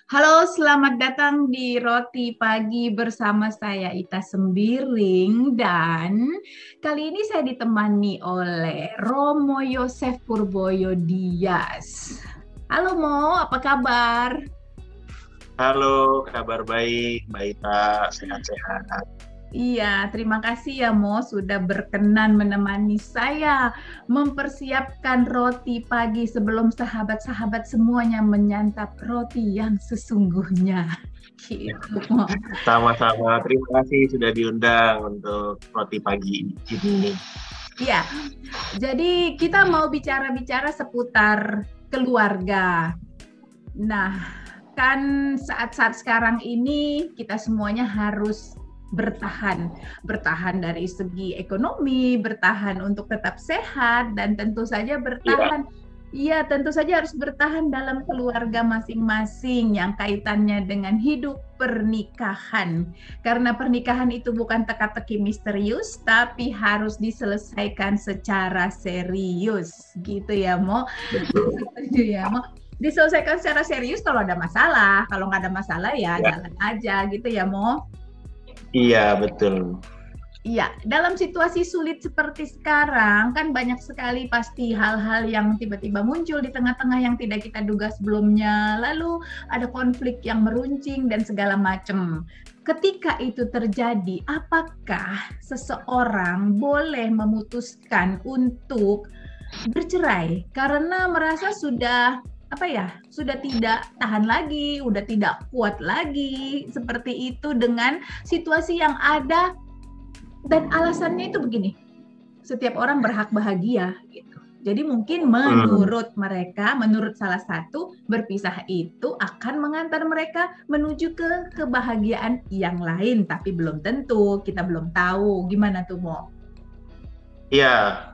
Halo, selamat datang di Roti Pagi bersama saya Ita Sembiring dan kali ini saya ditemani oleh Romo Yosef Purboyo Dias. Halo Mo, apa kabar? Halo, kabar baik, Mbak Ita, sehat-sehat. Iya, terima kasih ya Mo sudah berkenan menemani saya mempersiapkan roti pagi sebelum sahabat-sahabat semuanya menyantap roti yang sesungguhnya. Gitu, Mo. Sama-sama, terima kasih sudah diundang untuk roti pagi ini. Iya, jadi kita mau bicara-bicara seputar keluarga. Nah, kan saat-saat sekarang ini kita semuanya harus bertahan, bertahan dari segi ekonomi, bertahan untuk tetap sehat, dan tentu saja Iya, bertahan. Iya, tentu saja harus bertahan dalam keluarga masing-masing yang kaitannya dengan hidup pernikahan. Karena pernikahan itu bukan teka-teki misterius, tapi harus diselesaikan secara serius. Gitu ya, Mo. betul. Setuju ya, Mo. Diselesaikan secara serius kalau ada masalah. Kalau nggak ada masalah ya Ya, jalan aja gitu ya, Mo. iya, betul. Iya, dalam situasi sulit seperti sekarang, kan banyak sekali pasti hal-hal yang tiba-tiba muncul di tengah-tengah yang tidak kita duga sebelumnya. Lalu ada konflik yang meruncing dan segala macam. Ketika itu terjadi, apakah seseorang boleh memutuskan untuk bercerai karena merasa sudah apa ya, sudah tidak tahan lagi, sudah tidak kuat lagi seperti itu dengan situasi yang ada dan alasannya itu begini, setiap orang berhak bahagia gitu. Jadi mungkin Hmm, menurut mereka, menurut salah satu, berpisah itu akan mengantar mereka menuju ke kebahagiaan yang lain, tapi belum tentu, kita belum tahu gimana tuh Mo. iya,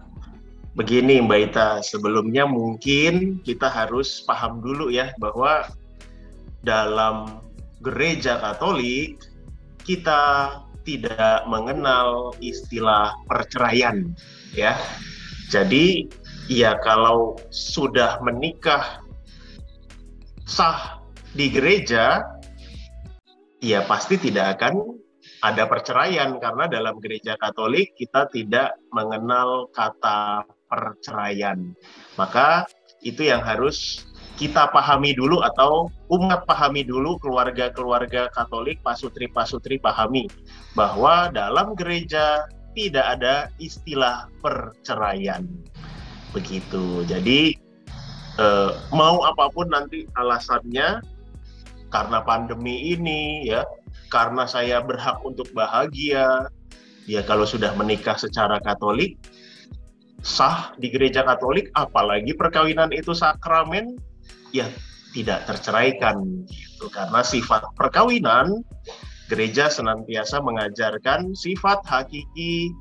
begini Mbak Ita, sebelumnya mungkin kita harus paham dulu ya bahwa dalam gereja Katolik kita tidak mengenal istilah perceraian, ya. Jadi, ya kalau sudah menikah sah di gereja, ya pasti tidak akan ada perceraian karena dalam gereja Katolik kita tidak mengenal kata perceraian. Maka itu yang harus kita pahami dulu atau umat pahami dulu, keluarga-keluarga Katolik, pasutri-pasutri pahami bahwa dalam gereja tidak ada istilah perceraian. Begitu. Jadi mau apapun nanti alasannya, karena pandemi ini ya, karena saya berhak untuk bahagia, ya kalau sudah menikah secara Katolik, sah di gereja Katolik, apalagi perkawinan itu sakramen, ya tidak terceraikan gitu. Karena sifat perkawinan, gereja senantiasa mengajarkan sifat hakiki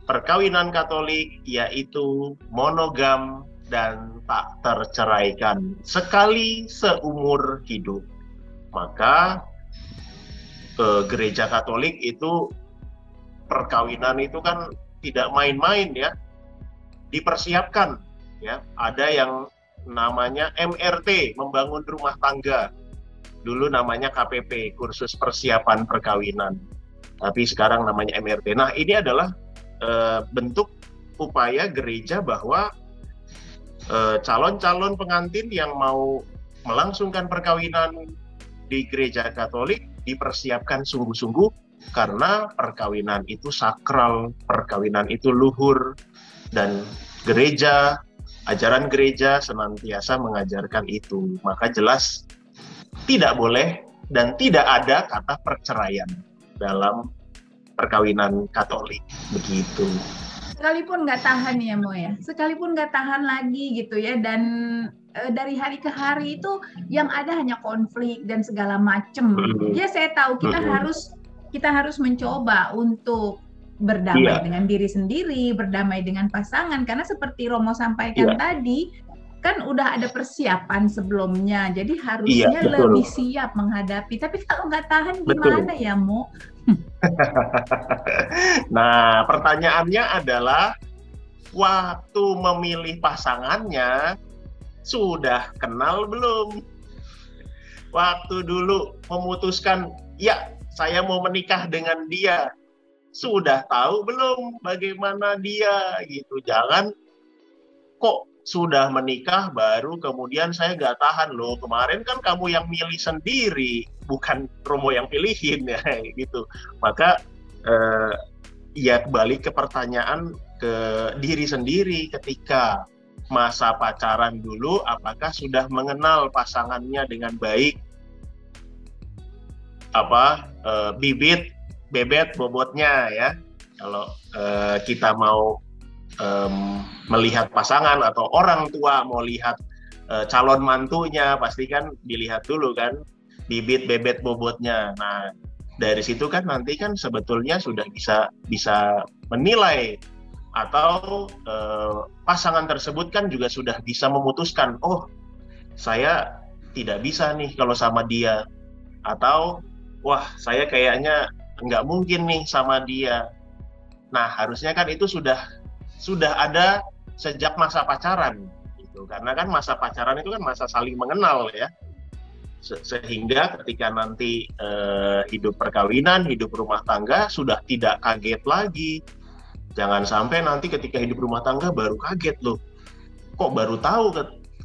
perkawinan Katolik yaitu monogam dan tak terceraikan sekali seumur hidup. Maka gereja Katolik itu perkawinan itu kan tidak main-main ya, dipersiapkan ya. Ada yang namanya MRT, membangun rumah tangga. Dulu namanya KPP, kursus persiapan perkawinan. Tapi sekarang namanya MRT. Nah, ini adalah bentuk upaya gereja bahwa calon-calon pengantin yang mau melangsungkan perkawinan di gereja Katolik dipersiapkan sungguh-sungguh karena perkawinan itu sakral, perkawinan itu luhur, dan gereja, ajaran gereja senantiasa mengajarkan itu. Maka jelas tidak boleh dan tidak ada kata perceraian dalam perkawinan Katolik. Begitu. Sekalipun nggak tahan ya Mo ya, sekalipun nggak tahan lagi gitu ya, dan dari hari ke hari itu yang ada hanya konflik dan segala macem. Mm-mm. Ya saya tahu Mm-mm. kita harus mencoba untuk berdamai Iya, dengan diri sendiri, berdamai dengan pasangan, karena seperti Romo sampaikan iya, tadi, kan udah ada persiapan sebelumnya, jadi iya, harusnya betul, lebih siap menghadapi. Tapi kalau nggak tahan betul. gimana ya Mo? Nah, pertanyaannya adalah waktu memilih pasangannya sudah kenal belum? waktu dulu memutuskan, ya saya mau menikah dengan dia, sudah tahu belum bagaimana dia gitu. Jangan kok sudah menikah baru kemudian saya nggak tahan loh, kemarin kan kamu yang milih sendiri, bukan Romo yang pilihin ya gitu. Maka ya balik ke pertanyaan ke diri sendiri ketika masa pacaran dulu, apakah sudah mengenal pasangannya dengan baik, bibit bebet bobotnya ya. Kalau kita mau melihat pasangan atau orang tua mau lihat calon mantunya, pasti kan dilihat dulu kan bibit bebet bobotnya. Nah dari situ kan nanti kan sebetulnya sudah bisa menilai, atau pasangan tersebut kan juga sudah bisa memutuskan, oh saya tidak bisa nih kalau sama dia, atau wah saya kayaknya nggak mungkin nih sama dia. Nah harusnya kan itu sudah ada sejak masa pacaran gitu. Karena kan masa pacaran itu kan masa saling mengenal ya, sehingga ketika nanti hidup perkawinan, hidup rumah tangga sudah tidak kaget lagi. Jangan sampai nanti ketika hidup rumah tangga baru kaget loh, kok baru tahu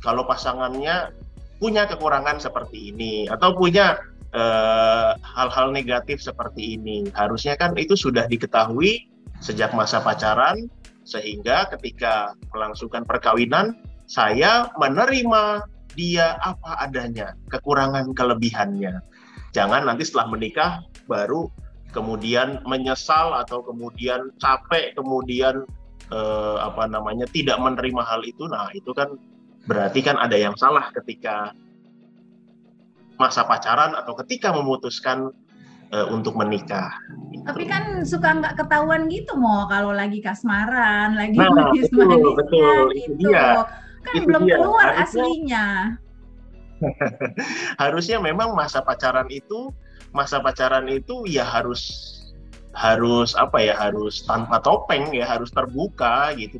kalau pasangannya punya kekurangan seperti ini atau punya hal-hal negatif seperti ini. Harusnya kan itu sudah diketahui sejak masa pacaran, sehingga ketika melangsungkan perkawinan saya menerima dia apa adanya, kekurangan kelebihannya. Jangan nanti setelah menikah baru kemudian menyesal atau kemudian capek, kemudian tidak menerima hal itu. Nah itu kan berarti kan ada yang salah ketika masa pacaran atau ketika memutuskan untuk menikah. Gitu. Tapi kan suka nggak ketahuan gitu mau kalau lagi kasmaran, lagi manis-manisnya gitu. Itu dia. Kan itu belum dia. Keluar aslinya. Harusnya memang masa pacaran itu ya harus tanpa topeng ya, harus terbuka gitu,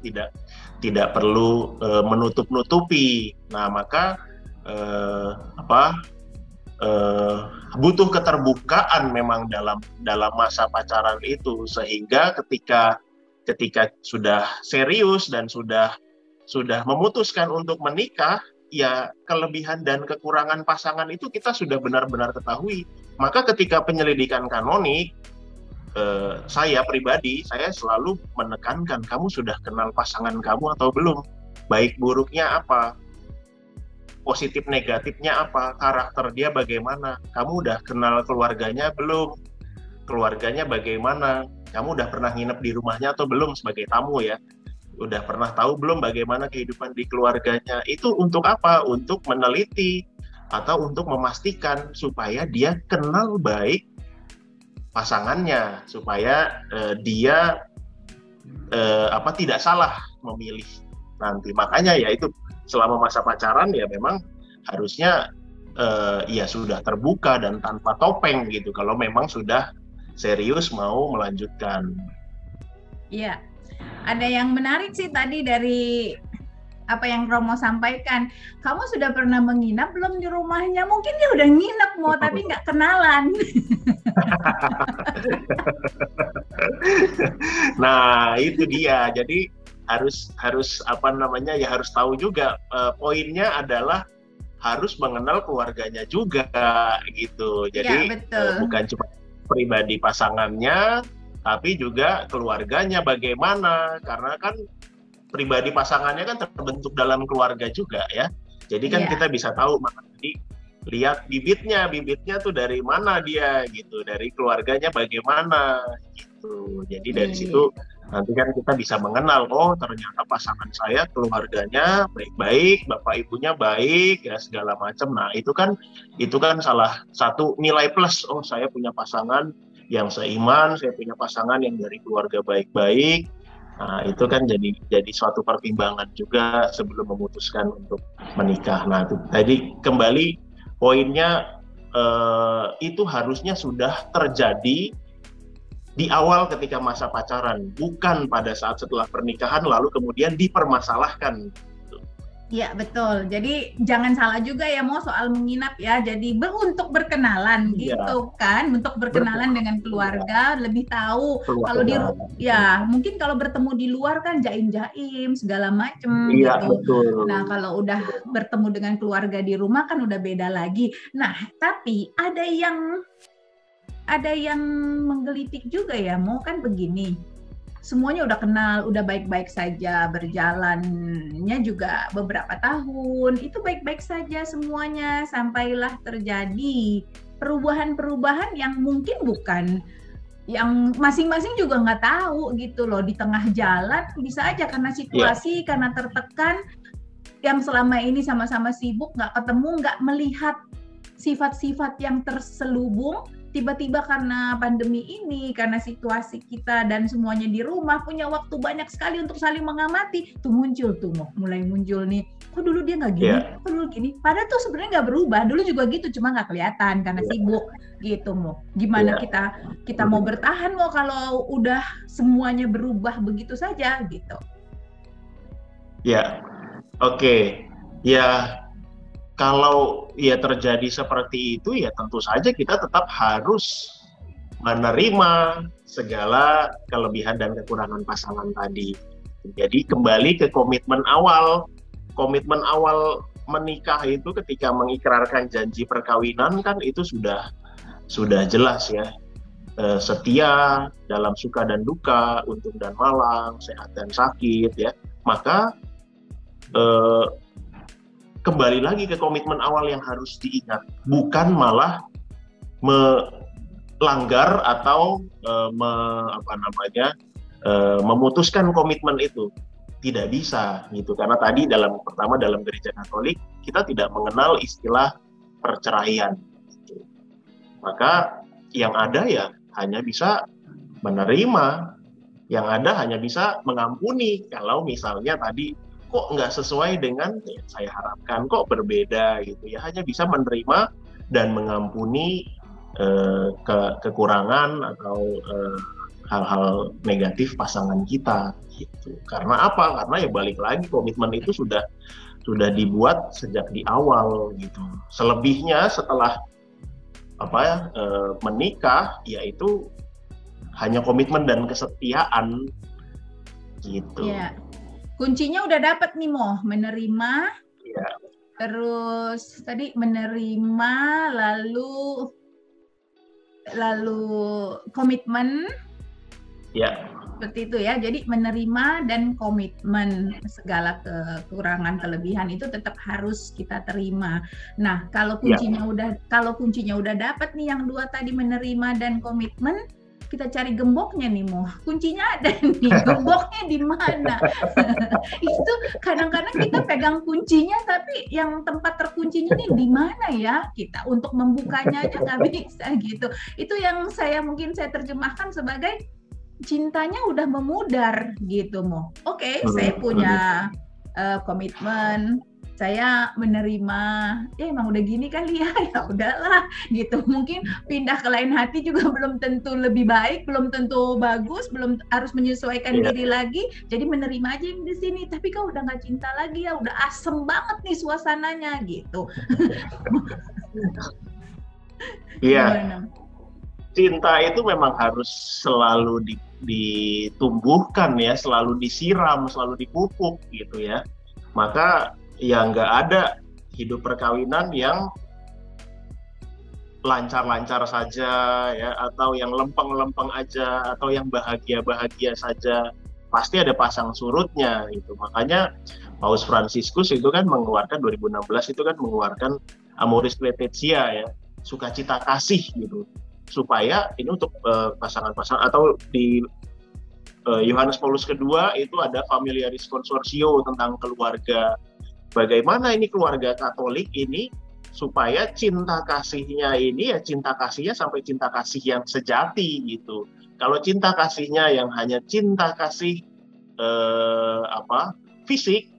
tidak perlu menutup-nutupi. Nah maka butuh keterbukaan memang dalam masa pacaran itu, sehingga ketika sudah serius dan sudah memutuskan untuk menikah, ya kelebihan dan kekurangan pasangan itu kita sudah benar-benar ketahui. Maka ketika penyelidikan kanonik, saya pribadi saya selalu menekankan, kamu sudah kenal pasangan kamu atau belum, baik buruknya apa, positif negatifnya apa, karakter dia bagaimana, kamu udah kenal keluarganya belum, keluarganya bagaimana, kamu udah pernah nginep di rumahnya atau belum sebagai tamu ya, udah pernah tahu belum bagaimana kehidupan di keluarganya. Itu untuk apa? Untuk meneliti atau untuk memastikan supaya dia kenal baik pasangannya, supaya dia tidak salah memilih nanti. Makanya ya itu, selama masa pacaran ya memang harusnya ya sudah terbuka dan tanpa topeng gitu, kalau memang sudah serius mau melanjutkan. Iya, ada yang menarik sih tadi dari apa yang Romo sampaikan. Kamu sudah pernah menginap belum di rumahnya? Mungkin dia udah nginep mau tapi nggak kenalan. Nah itu dia, jadi harus harus tahu juga, poinnya adalah harus mengenal keluarganya juga gitu. Jadi ya, bukan cuma pribadi pasangannya, tapi juga keluarganya bagaimana, karena kan pribadi pasangannya kan terbentuk dalam keluarga juga ya. Jadi kan kita bisa tahu, jadi lihat bibitnya tuh dari mana dia gitu, dari keluarganya bagaimana gitu. Jadi dari situ nanti kan kita bisa mengenal, oh ternyata pasangan saya keluarganya baik-baik, bapak ibunya baik ya segala macam. Nah itu kan salah satu nilai plus, oh saya punya pasangan yang seiman, saya punya pasangan yang dari keluarga baik-baik. Nah itu kan jadi suatu pertimbangan juga sebelum memutuskan untuk menikah. Nah itu tadi kembali poinnya, itu harusnya sudah terjadi di awal ketika masa pacaran, bukan pada saat setelah pernikahan lalu kemudian dipermasalahkan. Iya, betul. Jadi jangan salah juga ya mau soal menginap ya. Jadi untuk berkenalan Iya, gitu kan, untuk berkenalan dengan iya, keluarga, lebih tahu kalau keluarga. ya mungkin kalau bertemu di luar kan jaim-jaim segala macem Iya, gitu. betul. Nah, kalau udah bertemu dengan keluarga di rumah kan udah beda lagi. Nah, tapi ada yang menggelitik juga ya, mau kan begini, semuanya udah kenal, udah baik-baik saja, berjalannya juga beberapa tahun, itu baik-baik saja semuanya, sampailah terjadi perubahan-perubahan yang mungkin bukan, yang masing-masing juga nggak tahu gitu loh, di tengah jalan bisa aja karena Iya, situasi, karena tertekan, yang selama ini sama-sama sibuk, nggak ketemu, nggak melihat sifat-sifat yang terselubung, tiba-tiba karena pandemi ini, karena situasi kita dan semuanya di rumah, punya waktu banyak sekali untuk saling mengamati, tuh muncul tuh, mulai muncul nih, kok dulu dia nggak gini, iya, kok dulu gini, padahal tuh sebenarnya nggak berubah, dulu juga gitu, cuma nggak kelihatan karena iya, sibuk gitu. Gimana iya. kita mau bertahan kalau udah semuanya berubah begitu saja gitu. Ya, oke. Ya, kalau ya terjadi seperti itu, ya tentu saja kita tetap harus menerima segala kelebihan dan kekurangan pasangan tadi. Jadi kembali ke komitmen awal. Komitmen awal menikah itu ketika mengikrarkan janji perkawinan kan itu sudah jelas ya. Setia dalam suka dan duka, untung dan malang, sehat dan sakit ya. Maka eh, kembali lagi ke komitmen awal yang harus diingat, bukan malah melanggar atau memutuskan komitmen itu. Tidak bisa gitu, karena tadi pertama dalam gereja Katolik kita tidak mengenal istilah perceraian gitu. Maka yang ada ya hanya bisa menerima, yang ada hanya bisa mengampuni kalau misalnya tadi kok nggak sesuai dengan yang saya harapkan, kok berbeda gitu ya, hanya bisa menerima dan mengampuni kekurangan atau hal-hal negatif pasangan kita gitu. Karena apa? Karena ya balik lagi komitmen itu sudah dibuat sejak di awal gitu. Selebihnya setelah menikah yaitu hanya komitmen dan kesetiaan gitu. Ya, kuncinya udah dapet nih menerima, Ya, terus tadi menerima, lalu komitmen, ya, seperti itu ya. Jadi menerima dan komitmen, segala kekurangan kelebihan itu tetap harus kita terima. Nah, kalau ya. kuncinya udah dapat nih yang dua tadi, menerima dan komitmen, kita cari gemboknya nih, kuncinya ada nih, gemboknya di mana? Itu kadang-kadang kita pegang kuncinya, tapi yang tempat terkuncinya nih di mana ya, kita untuk membukanya aja nggak bisa gitu. Itu yang mungkin saya terjemahkan sebagai cintanya udah memudar gitu, Oke, saya punya komitmen, saya menerima, ya emang udah gini kali ya, ya udahlah gitu. Mungkin pindah ke lain hati juga belum tentu lebih baik, belum tentu bagus, belum harus menyesuaikan diri lagi. Jadi menerima aja yang di sini. Tapi kau udah nggak cinta lagi ya, udah asem banget nih suasananya gitu. Iya. Cinta itu memang harus selalu ditumbuhkan ya, selalu disiram, selalu dipupuk gitu ya. Maka ya nggak ada hidup perkawinan yang lancar-lancar saja ya, atau yang lempeng-lempeng aja, atau yang bahagia-bahagia saja. Pasti ada pasang surutnya gitu. Makanya Paus Fransiskus itu kan mengeluarkan 2016 itu kan mengeluarkan Amoris Laetitia ya, sukacita kasih gitu. Supaya ini untuk pasangan-pasangan, atau di Yohanes Paulus kedua itu ada Familiaris Consortio tentang keluarga. Bagaimana ini keluarga Katolik ini supaya cinta kasihnya ini ya cinta kasihnya sampai cinta kasih yang sejati gitu. Kalau cinta kasihnya yang hanya cinta kasih fisik,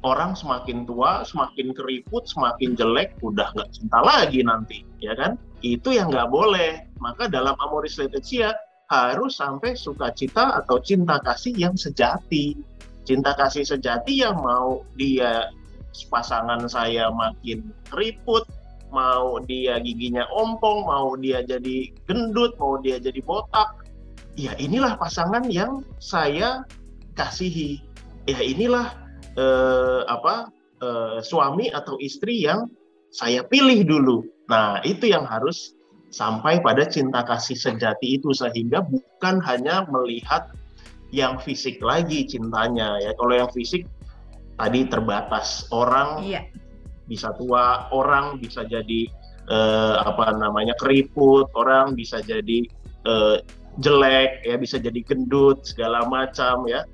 orang semakin tua, semakin keriput, semakin jelek, udah nggak cinta lagi nanti, ya kan? Itu yang nggak boleh. Maka dalam Amoris Laetitia harus sampai sukacita atau cinta kasih yang sejati. Cinta kasih sejati ya mau dia pasangan saya makin keriput, mau dia giginya ompong, mau dia jadi gendut, mau dia jadi botak, ya inilah pasangan yang saya kasihi. Ya inilah suami atau istri yang saya pilih dulu. Nah, itu yang harus sampai pada cinta kasih sejati itu, sehingga bukan hanya melihat yang fisik lagi cintanya ya. Kalau yang fisik tadi terbatas, orang bisa tua, orang bisa jadi keriput, orang bisa jadi jelek ya, bisa jadi gendut segala macam ya.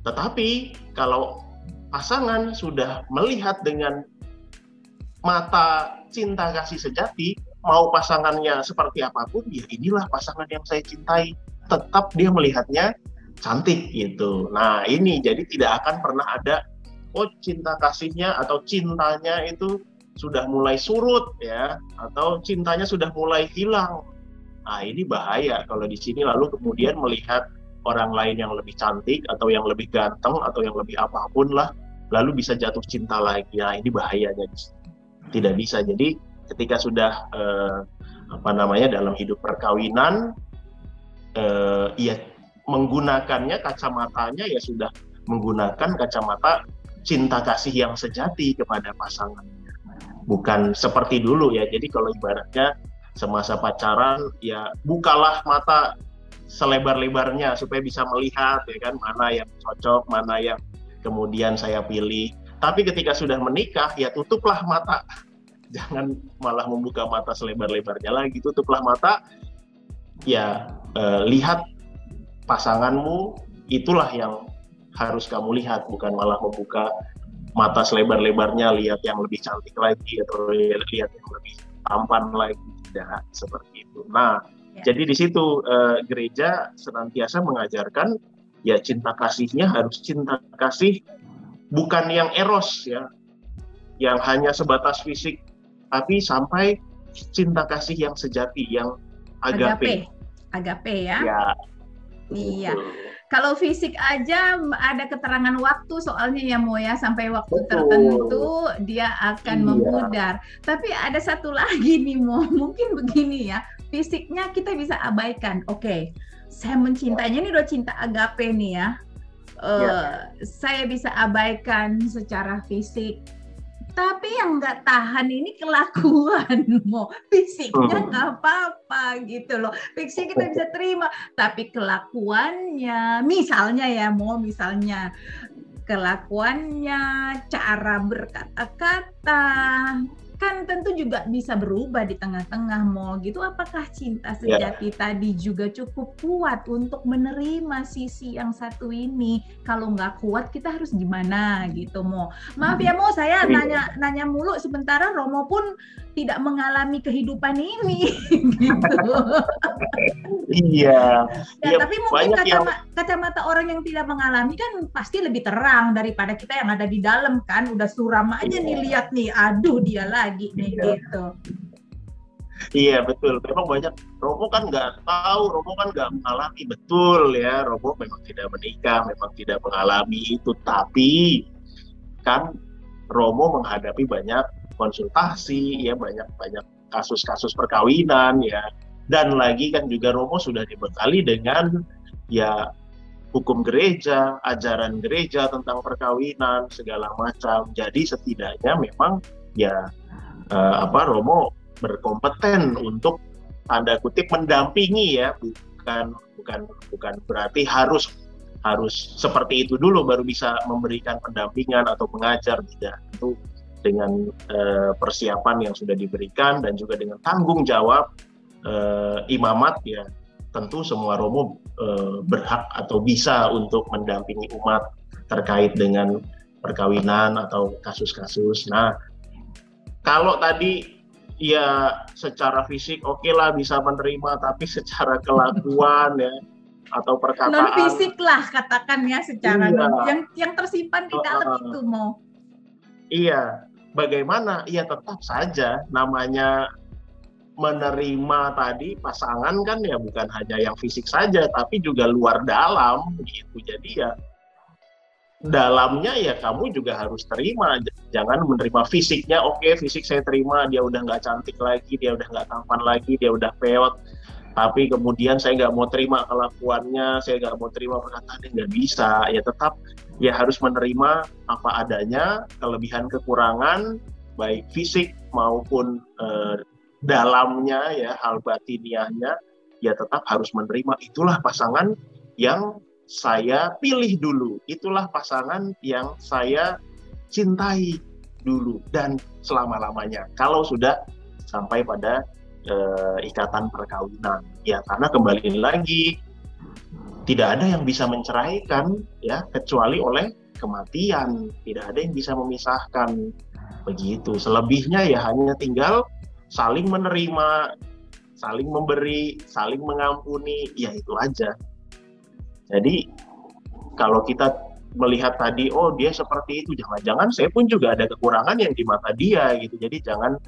Tetapi kalau pasangan sudah melihat dengan mata cinta kasih sejati, mau pasangannya seperti apapun, ya inilah pasangan yang saya cintai. Tetap dia melihatnya cantik gitu. Nah ini jadi tidak akan pernah ada cinta kasihnya atau cintanya itu sudah mulai surut ya, atau cintanya sudah mulai hilang. Nah ini bahaya kalau di sini lalu kemudian melihat orang lain yang lebih cantik atau yang lebih ganteng atau yang lebih apapun lah, lalu bisa jatuh cinta lagi. Nah ini bahayanya di sini. Tidak bisa. Jadi ketika sudah dalam hidup perkawinan, ya menggunakannya kacamatanya ya sudah menggunakan kacamata cinta kasih yang sejati kepada pasangannya, bukan seperti dulu ya. Jadi kalau ibaratnya semasa pacaran ya bukalah mata selebar-lebarnya supaya bisa melihat ya kan, mana yang cocok, mana yang kemudian saya pilih. Tapi ketika sudah menikah ya tutuplah mata, jangan malah membuka mata selebar-lebarnya lagi. Tutuplah mata ya, lihat pasanganmu, itulah yang harus kamu lihat, bukan malah membuka mata selebar-lebarnya lihat yang lebih cantik lagi atau lihat yang lebih tampan lagi. Tidak seperti itu. Nah, jadi di situ gereja senantiasa mengajarkan ya cinta kasihnya harus cinta kasih bukan yang eros ya, yang hanya sebatas fisik, tapi sampai cinta kasih yang sejati, yang agape. Agape ya. Ya. Iya. Kalau fisik aja ada keterangan waktu soalnya ya Mo ya, sampai waktu tertentu dia akan memudar. Tapi ada satu lagi nih Mo, mungkin begini ya, fisiknya kita bisa abaikan. Oke, saya mencintainya ini udah cinta agape nih ya. Saya bisa abaikan secara fisik. Tapi yang nggak tahan ini kelakuan, Mo. Fisiknya nggak apa-apa gitu loh. Fisik kita bisa terima, tapi kelakuannya, misalnya ya Mo, misalnya kelakuannya, cara berkata-kata, kan tentu juga bisa berubah di tengah-tengah Mo gitu. Apakah cinta sejati tadi juga cukup kuat untuk menerima sisi yang satu ini? Kalau nggak kuat kita harus gimana gitu Mo? Maaf ya Mo, saya nanya mulu, sementara Romo pun tidak mengalami kehidupan ini gitu. Iya. Ya, tapi mungkin kacamata orang yang tidak mengalami kan pasti lebih terang daripada kita yang ada di dalam kan, udah suram aja nih, lihat nih, aduh dia lagi nih gitu. Iya betul, memang banyak. Romo kan nggak tahu, Romo kan nggak mengalami, betul ya. Romo memang tidak menikah, memang tidak mengalami itu, tapi kan Romo menghadapi banyak konsultasi ya, banyak kasus-kasus perkawinan ya. Dan lagi kan juga Romo sudah dibekali dengan ya hukum gereja, ajaran gereja tentang perkawinan segala macam. Jadi setidaknya memang ya Romo berkompeten untuk tanda kutip mendampingi ya, bukan berarti harus seperti itu dulu baru bisa memberikan pendampingan atau mengajar, tidak. Itu dengan persiapan yang sudah diberikan dan juga dengan tanggung jawab imamat ya, tentu semua Romo berhak atau bisa untuk mendampingi umat terkait dengan perkawinan atau kasus-kasus. Nah, kalau tadi ya secara fisik oke lah bisa menerima, tapi secara kelakuan ya atau perkataan non fisik lah katakan ya, secara yang tersimpan di dalam itu Mo. Iya, bagaimana? Ya tetap saja namanya menerima tadi pasangan kan ya bukan hanya yang fisik saja, tapi juga luar dalam gitu. Jadi ya dalamnya ya kamu juga harus terima. Jangan menerima fisiknya, oke, fisik saya terima, dia udah nggak cantik lagi, dia udah nggak tampan lagi, dia udah peot, tapi kemudian saya nggak mau terima kelakuannya, saya nggak mau terima perkataannya, nggak bisa. Ya tetap ya harus menerima apa adanya, kelebihan kekurangan baik fisik maupun dalamnya ya, hal batiniahnya, ya tetap harus menerima. Itulah pasangan yang saya pilih dulu, itulah pasangan yang saya cintai dulu dan selama-lamanya kalau sudah sampai pada ikatan perkawinan. Ya karena kembali lagi tidak ada yang bisa menceraikan ya kecuali oleh kematian, tidak ada yang bisa memisahkan begitu. Selebihnya ya hanya tinggal saling menerima, saling memberi, saling mengampuni, ya itu aja. Jadi kalau kita melihat tadi, oh dia seperti itu, jangan-jangan saya pun juga ada kekurangan yang di mata dia gitu. Jadi jangan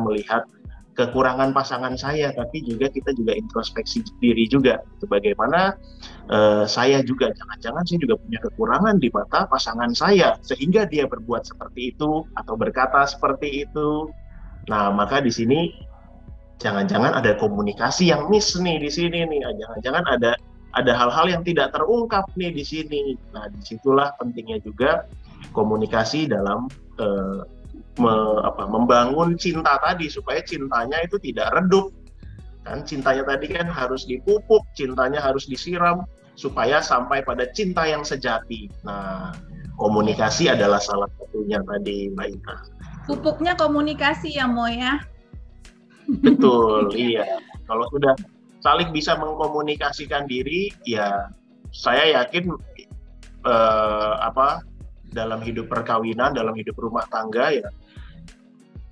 melihat kekurangan pasangan saya, tapi kita juga introspeksi diri juga. Bagaimana saya juga, jangan-jangan saya juga punya kekurangan di mata pasangan saya, sehingga dia berbuat seperti itu atau berkata seperti itu. Nah, maka di sini jangan-jangan ada komunikasi yang miss nih di sini nih, jangan-jangan ada hal-hal yang tidak terungkap nih di sini. Nah, disitulah pentingnya juga komunikasi dalam membangun cinta tadi, supaya cintanya itu tidak redup. Kan cintanya tadi kan harus dipupuk, cintanya harus disiram, supaya sampai pada cinta yang sejati. Nah, komunikasi adalah salah satunya tadi, Mbak Ina. Pupuknya komunikasi ya, Mo ya? Betul, iya. Kalau sudah saling bisa mengkomunikasikan diri, ya saya yakin dalam hidup perkawinan, dalam hidup rumah tangga ya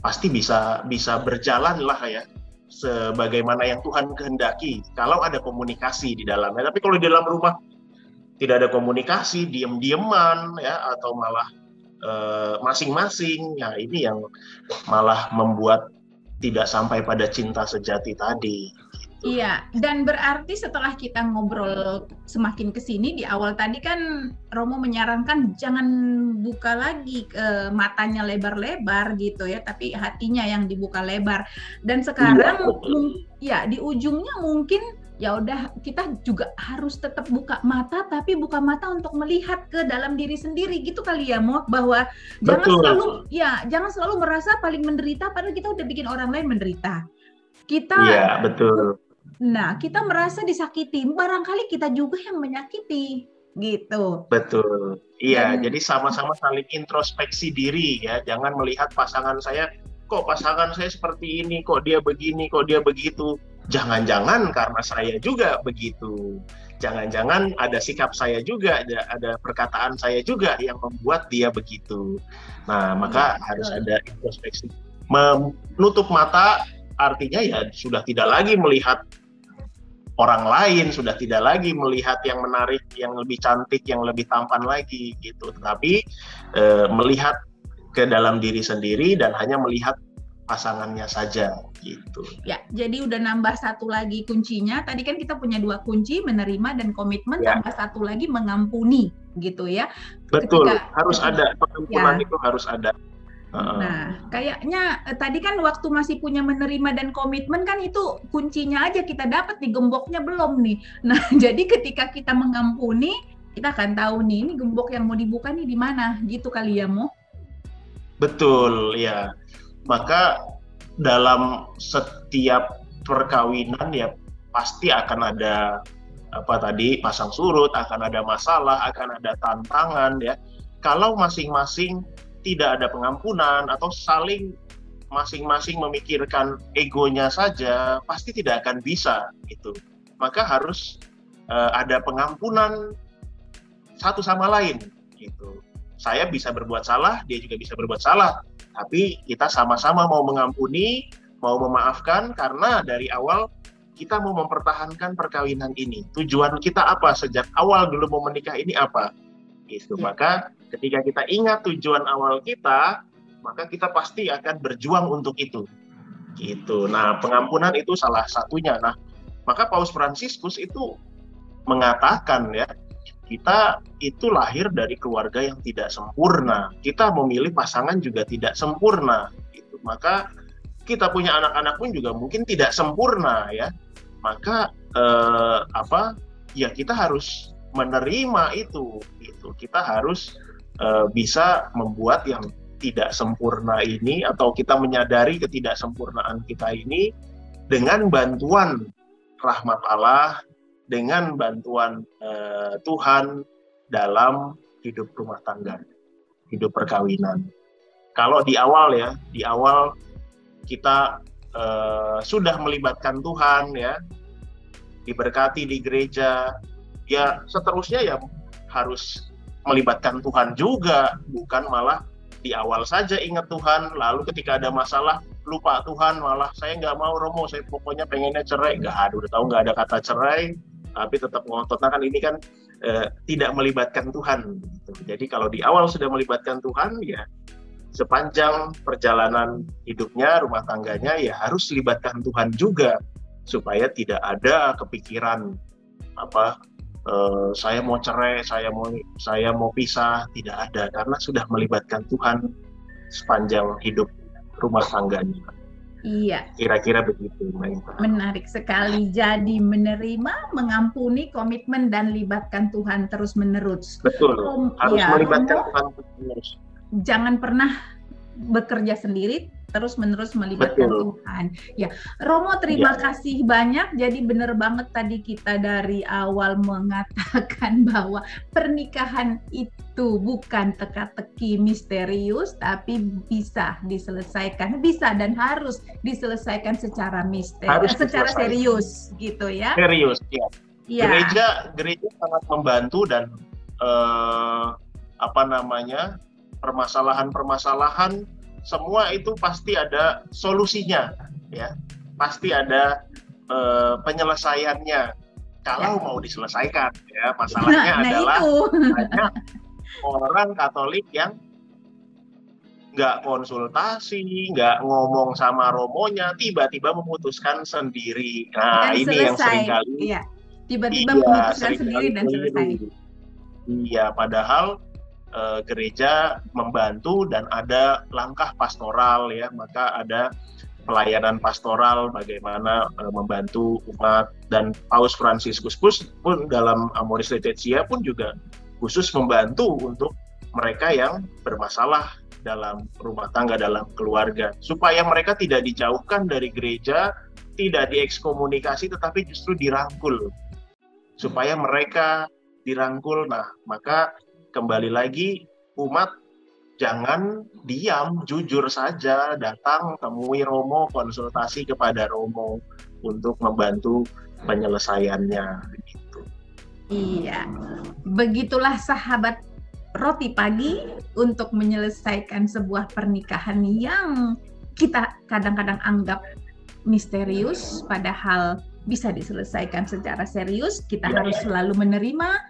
pasti bisa berjalan lah ya sebagaimana yang Tuhan kehendaki kalau ada komunikasi di dalamnya. Tapi kalau di dalam rumah tidak ada komunikasi, diem-dieman ya, atau malah masing-masing, ya ini yang malah membuat tidak sampai pada cinta sejati tadi. Iya, dan berarti setelah kita ngobrol semakin ke sini, di awal tadi kan Romo menyarankan jangan buka lagi matanya lebar-lebar gitu ya, tapi hatinya yang dibuka lebar. Dan sekarang ya di ujungnya mungkin ya udah kita juga harus tetap buka mata, tapi buka mata untuk melihat ke dalam diri sendiri gitu kali ya, Mo, bahwa jangan selalu merasa paling menderita padahal kita udah bikin orang lain menderita. Iya, betul. Nah, kita merasa disakiti, barangkali kita juga yang menyakiti, gitu. Betul. Iya, jadi sama-sama saling introspeksi diri ya. Jangan melihat pasangan saya, kok pasangan saya seperti ini, kok dia begini, kok dia begitu. Jangan-jangan karena saya juga begitu. Jangan-jangan ada sikap saya juga, ada perkataan saya juga yang membuat dia begitu. Nah, maka harus ada introspeksi. Menutup mata artinya ya sudah tidak lagi melihat orang lain, sudah tidak lagi melihat yang menarik, yang lebih cantik, yang lebih tampan lagi gitu. Tetapi melihat ke dalam diri sendiri dan hanya melihat pasangannya saja gitu. Ya, jadi udah nambah satu lagi kuncinya. Tadi kan kita punya 2 kunci, menerima dan komitmen, tambah satu lagi mengampuni gitu ya. Betul, harus ada pengampunan itu harus ada. Nah, kayaknya tadi kan waktu masih punya menerima dan komitmen kan itu kuncinya aja kita dapat nih, gemboknya belum nih. Nah, jadi ketika kita mengampuni, kita akan tahu nih ini gembok yang mau dibuka nih di mana, gitu kali ya, Mo? Betul, ya. Maka dalam setiap perkawinan ya pasti akan ada pasang surut, akan ada masalah, akan ada tantangan ya. Kalau masing-masing tidak ada pengampunan atau saling masing-masing memikirkan egonya saja, pasti tidak akan bisa itu. Maka harus ada pengampunan satu sama lain gitu. Saya bisa berbuat salah, dia juga bisa berbuat salah, tapi kita sama-sama mau mengampuni, mau memaafkan karena dari awal kita mau mempertahankan perkawinan ini. Tujuan kita apa sejak awal dulu mau menikah ini apa? Gitu. Maka ketika kita ingat tujuan awal kita, maka kita pasti akan berjuang untuk itu. Gitu. Nah, pengampunan itu salah satunya. Nah, maka Paus Fransiskus itu mengatakan ya, kita itu lahir dari keluarga yang tidak sempurna. Kita memilih pasangan juga tidak sempurna. Gitu. Maka kita punya anak-anak pun juga mungkin tidak sempurna ya. Maka ya kita harus menerima itu. Gitu. Kita harus bisa membuat yang tidak sempurna ini, atau kita menyadari ketidaksempurnaan kita ini dengan bantuan rahmat Allah, dengan bantuan Tuhan dalam hidup rumah tangga, hidup perkawinan. Kalau di awal kita sudah melibatkan Tuhan ya, diberkati di gereja, ya seterusnya ya harus melibatkan Tuhan juga, bukan malah di awal saja ingat Tuhan, lalu ketika ada masalah lupa Tuhan, malah saya nggak mau Romo, saya pokoknya pengennya cerai. Udah tahu nggak ada kata cerai, tapi tetap ngotot. Nah kan ini kan tidak melibatkan Tuhan. Gitu. Jadi kalau di awal sudah melibatkan Tuhan, ya sepanjang perjalanan hidupnya, rumah tangganya, ya harus libatkan Tuhan juga, supaya tidak ada kepikiran saya mau cerai, saya mau pisah, tidak ada, karena sudah melibatkan Tuhan sepanjang hidup rumah tangganya. Iya. Kira-kira begitu. Menarik sekali. Jadi menerima, mengampuni, komitmen, dan libatkan Tuhan terus-menerus. Betul. Harus melibatkan Tuhan terus-menerus. Jangan pernah bekerja sendiri, terus-menerus melibatkan Tuhan. Ya, Romo terima kasih banyak. Jadi benar banget tadi kita dari awal mengatakan bahwa pernikahan itu bukan teka-teki misterius, tapi bisa diselesaikan, bisa dan harus diselesaikan secara secara serius, gitu ya. Serius, ya. Gereja sangat membantu dan permasalahan-permasalahan semua itu pasti ada solusinya, ya, pasti ada penyelesaiannya kalau mau diselesaikan. Ya, masalahnya adalah banyak orang Katolik yang nggak konsultasi, nggak ngomong sama romonya, tiba-tiba memutuskan sendiri. Nah, dan ini selesai. Yang seringkali tiba-tiba memutuskan sendiri dan selesai. Iya, padahal gereja membantu dan ada langkah pastoral ya, maka ada pelayanan pastoral bagaimana membantu umat, dan Paus Fransiskus pun dalam Amoris Laetitia pun juga khusus membantu untuk mereka yang bermasalah dalam rumah tangga, dalam keluarga, supaya mereka tidak dijauhkan dari gereja, tidak diekskomunikasi, tetapi justru dirangkul, supaya mereka dirangkul. Nah, maka kembali lagi, umat jangan diam, jujur saja, datang temui Romo, konsultasi kepada Romo untuk membantu penyelesaiannya. Gitu. Iya, begitulah sahabat Roti Pagi untuk menyelesaikan sebuah pernikahan yang kita kadang-kadang anggap misterius, padahal bisa diselesaikan secara serius. Kita harus selalu menerima,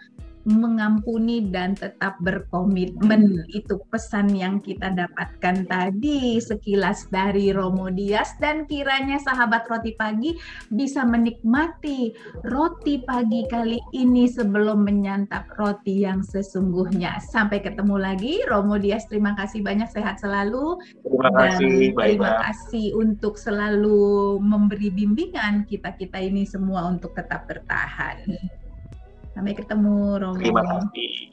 mengampuni, dan tetap berkomitmen. Itu pesan yang kita dapatkan tadi sekilas dari Romo Dias, dan kiranya sahabat Roti Pagi bisa menikmati roti pagi kali ini sebelum menyantap roti yang sesungguhnya. Sampai ketemu lagi. Romo Dias, terima kasih banyak, sehat selalu. Terima kasih untuk selalu memberi bimbingan kita-kita ini semua untuk tetap bertahan. Sampai ketemu, Romo. Terima kasih.